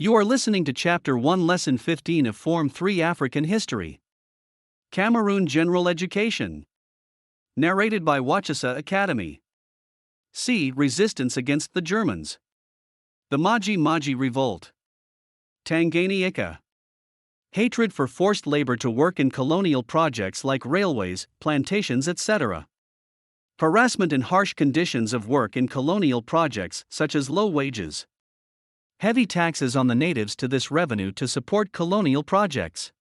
You are listening to Chapter 1 Lesson 15 of Form 3 African History. Cameroon General Education. Narrated by Wacheseh Academy. C. Resistance against the Germans. The Maji Revolt. Tanganyika. Hatred for forced labor to work in colonial projects like railways, plantations, etc. Harassment and harsh conditions of work in colonial projects, such as low wages. Heavy taxes on the natives to this revenue to support colonial projects.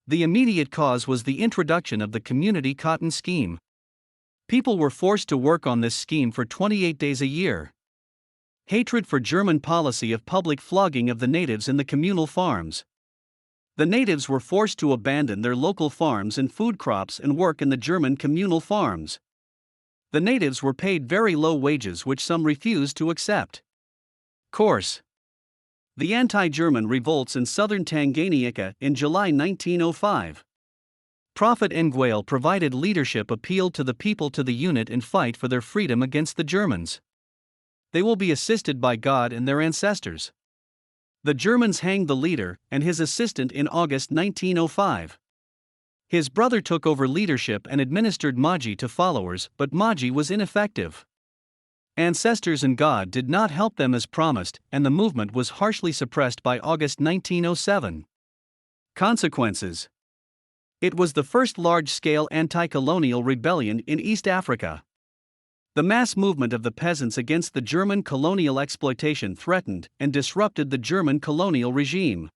The immediate cause was the introduction of the Community Cotton Scheme. People were forced to work on this scheme for 28 days a year. Hatred for German policy of public flogging of the natives in the communal farms. The natives were forced to abandon their local farms and food crops and work in the German communal farms. The natives were paid very low wages which some refused to accept. Course. The anti-German revolts in southern Tanganyika in July 1905. Prophet Nguale provided leadership appealed to the people to the unit and fight for their freedom against the Germans. They will be assisted by God and their ancestors. The Germans hanged the leader and his assistant in August 1905. His brother took over leadership and administered Maji to followers, but Maji was ineffective. Ancestors and God did not help them as promised, and the movement was harshly suppressed by August 1907. Consequences. It was the first large-scale anti-colonial rebellion in East Africa. The mass movement of the peasants against the German colonial exploitation threatened and disrupted the German colonial regime.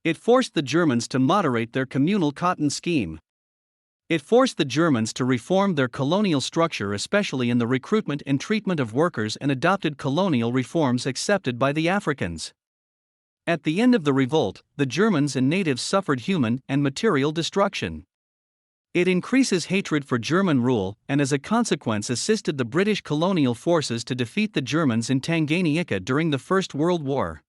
It forced the Germans to moderate their communal cotton scheme. It forced the Germans to reform their colonial structure, especially in the recruitment and treatment of workers, and adopted colonial reforms accepted by the Africans. At the end of the revolt, the Germans and natives suffered human and material destruction. It increases hatred for German rule and as a consequence assisted the British colonial forces to defeat the Germans in Tanganyika during the First World War.